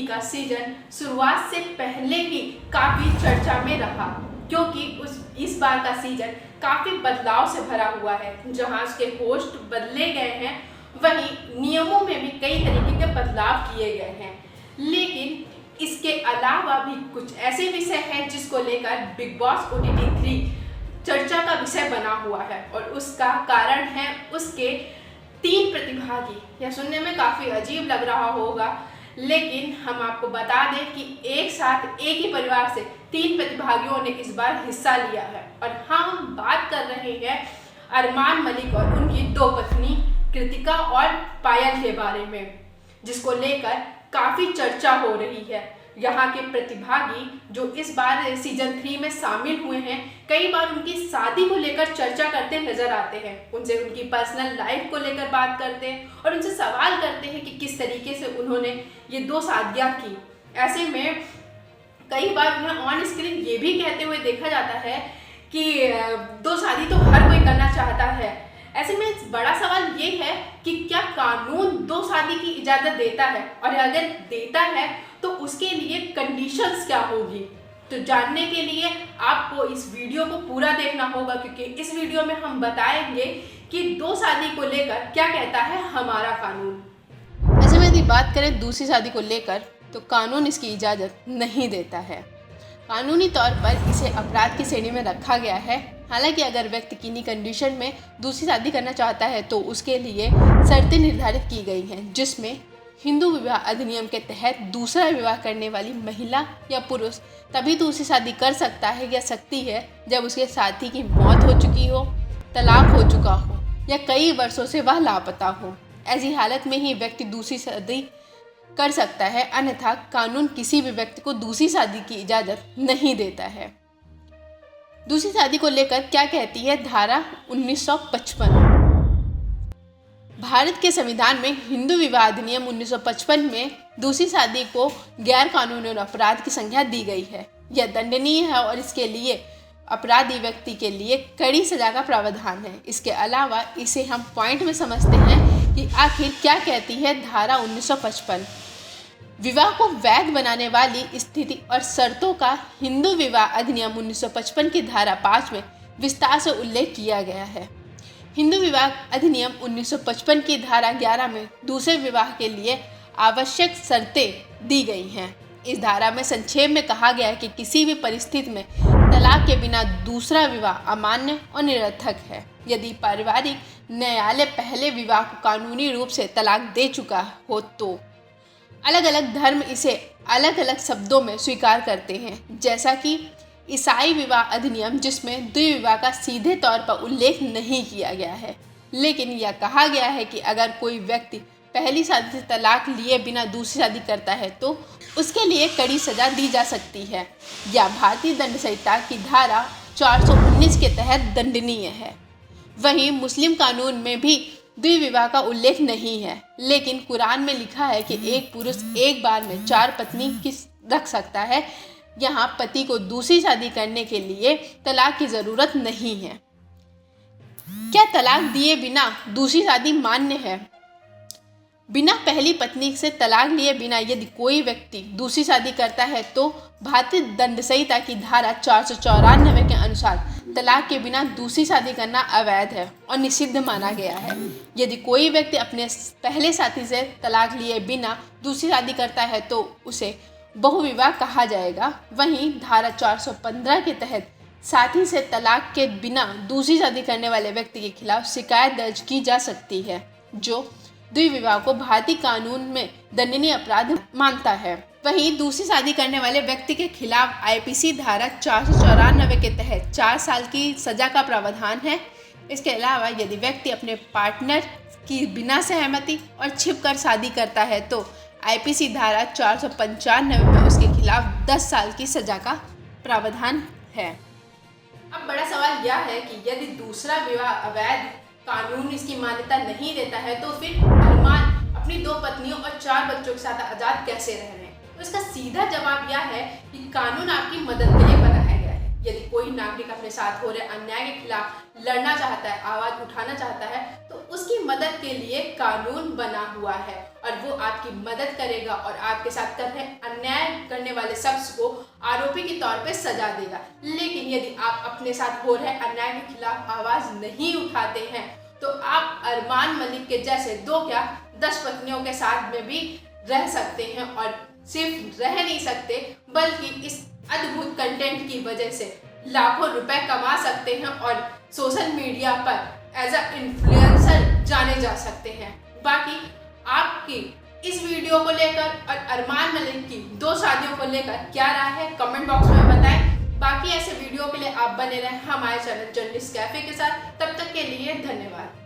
का सीजन शुरुआत से पहले ही काफ़ी चर्चा में रहा, क्योंकि इस बार का सीजन काफ़ी बदलाव से भरा हुआ है। जहां उसके होस्ट बदले गए हैं, वहीं नियमों में भी कई तरीके के बदलाव किए गए हैं। लेकिन इसके अलावा भी कुछ ऐसे विषय हैं जिसको लेकर बिग बॉस OTT 3 चर्चा का विषय बना हुआ है, और उसका कारण है उसके 3 प्रतिभागी। यह सुनने में काफ़ी अजीब लग रहा होगा, लेकिन हम आपको बता दें कि एक साथ एक ही परिवार से 3 प्रतिभागियों ने इस बार हिस्सा लिया है। और हम बात कर रहे हैं अरमान मलिक और उनकी 2 पत्नी कृतिका और पायल के बारे में, जिसको लेकर काफ़ी चर्चा हो रही है। यहाँ के प्रतिभागी जो इस बार सीजन 3 में शामिल हुए हैं, कई बार उनकी शादी को लेकर चर्चा करते नजर आते हैं। उनसे उनकी पर्सनल लाइफ को लेकर बात करते हैं और उनसे सवाल करते हैं कि किस तरीके से उन्होंने ये 2 शादियाँ की। ऐसे में कई बार उन्हें ऑन स्क्रीन ये भी कहते हुए देखा जाता है कि 2 शादी तो हर कोई करना चाहता है। ऐसे में बड़ा सवाल ये है कि क्या कानून 2 शादी की इजाज़त देता है, और अगर देता है तो उसके लिए कंडीशंस क्या होगी। तो जानने के लिए आपको इस वीडियो को पूरा देखना होगा, क्योंकि इस वीडियो में हम बताएंगे कि 2 शादी को लेकर क्या कहता है हमारा कानून। ऐसे में यदि बात करें दूसरी शादी को लेकर, तो कानून इसकी इजाज़त नहीं देता है। कानूनी तौर पर इसे अपराध की श्रेणी में रखा गया है। हालांकि अगर व्यक्ति किन्हीं कंडीशन में दूसरी शादी करना चाहता है तो उसके लिए शर्तें निर्धारित की गई हैं, जिसमें हिंदू विवाह अधिनियम के तहत दूसरा विवाह करने वाली महिला या पुरुष तभी दूसरी शादी कर सकता है या सकती है जब उसके साथी की मौत हो चुकी हो, तलाक हो चुका हो या कई वर्षों से वह लापता हो। ऐसी हालत में ही व्यक्ति दूसरी शादी कर सकता है, अन्यथा कानून किसी भी व्यक्ति को दूसरी शादी की इजाज़त नहीं देता है। दूसरी शादी को लेकर क्या कहती है धारा 1955। भारत के संविधान में हिंदू विवाह अधिनियम 1955 में दूसरी शादी को गैर कानूनी और अपराध की संज्ञा दी गई है। यह दंडनीय है और इसके लिए अपराधी व्यक्ति के लिए कड़ी सजा का प्रावधान है। इसके अलावा इसे हम पॉइंट में समझते हैं कि आखिर क्या कहती है धारा 1955। विवाह को वैध बनाने वाली स्थिति और शर्तों का हिंदू विवाह अधिनियम 1955 की धारा 5 में विस्तार से उल्लेख किया गया है। हिंदू विवाह अधिनियम 1955 की धारा 11 में दूसरे विवाह के लिए आवश्यक शर्तें दी गई हैं। इस धारा में संक्षेप में कहा गया है कि किसी भी परिस्थिति में तलाक के बिना दूसरा विवाह अमान्य और निरर्थक है। यदि पारिवारिक न्यायालय पहले विवाह को कानूनी रूप से तलाक दे चुका हो तो अलग अलग धर्म इसे अलग अलग शब्दों में स्वीकार करते हैं, जैसा कि ईसाई विवाह अधिनियम, जिसमें द्विविवाह का सीधे तौर पर उल्लेख नहीं किया गया है, लेकिन यह कहा गया है कि अगर कोई व्यक्ति पहली शादी से तलाक लिए बिना दूसरी शादी करता है तो उसके लिए कड़ी सजा दी जा सकती है, या भारतीय दंड संहिता की धारा 419 के तहत दंडनीय है। वहीं मुस्लिम कानून में भी द्विविवाह का उल्लेख नहीं है, लेकिन कुरान में लिखा है कि एक पुरुष एक बार में 4 पत्नी रख सकता है। यहाँ पति को दूसरी शादी करने के लिए तलाक की ज़रूरत नहीं है। क्या तलाक दिए बिना दूसरी शादी मान्य है? बिना पहली पत्नी से तलाक लिए बिना यदि कोई व्यक्ति दूसरी शादी करता है तो भारतीय दंड संहिता की धारा 494 के अनुसार तलाक के बिना दूसरी शादी करना अवैध है और निषिद्ध माना गया है। यदि कोई व्यक्ति अपने पहले साथी से तलाक लिए बिना दूसरी शादी करता है तो उसे बहुविवाह कहा जाएगा। वहीं धारा 415 के तहत साथी से तलाक के बिना दूसरी शादी करने वाले व्यक्ति के खिलाफ शिकायत दर्ज की जा सकती है, जो द्विविवाह को भारतीय कानून में दंडनीय अपराध मानता है। वहीं दूसरी शादी करने वाले व्यक्ति के खिलाफ IPC धारा 494 के तहत 4 साल की सजा का प्रावधान है। इसके अलावा यदि व्यक्ति अपने पार्टनर की बिना सहमति और छिपकर शादी करता है तो IPC धारा 495 में उसके खिलाफ 10 साल की सजा का प्रावधान है। अब बड़ा सवाल यह है कि यदि दूसरा विवाह अवैध, कानून इसकी मान्यता नहीं देता है, तो फिर अरमान अपनी 2 पत्नियों और 4 बच्चों के साथ आज़ाद कैसे रह रहे हैं? तो इसका सीधा जवाब यह है कि कानून आपकी मदद के लिए बनाया गया है। यदि कोई नागरिक अपने साथ हो रहे अन्याय के खिलाफ लड़ना चाहता है, आवाज उठाना चाहता है, तो उसकी मदद के लिए कानून बना हुआ है और वो आपकी मदद करेगा और आपके साथ कर रहे अन्याय करने वाले शख्स को आरोपी के तौर पे सजा देगा। लेकिन यदि आप अपने साथ हो रहे अन्याय के खिलाफ आवाज नहीं उठाते हैं तो आप अरमान मलिक के जैसे 2 क्या 10 पत्नियों के साथ में भी रह सकते हैं और सिर्फ रह नहीं सकते बल्कि इस अद्भुत कंटेंट की वजह से लाखों रुपए कमा सकते हैं और सोशल मीडिया पर एज अ इन्फ्लुएंसर जाने जा सकते हैं। बाकी आपकी इस वीडियो को लेकर और अरमान मलिक की 2 शादियों को लेकर क्या राय है कमेंट बॉक्स में बताएं। बाकी ऐसे वीडियो के लिए आप बने रहें हमारे चैनल जर्नलिस्ट कैफे के साथ। तब तक के लिए धन्यवाद।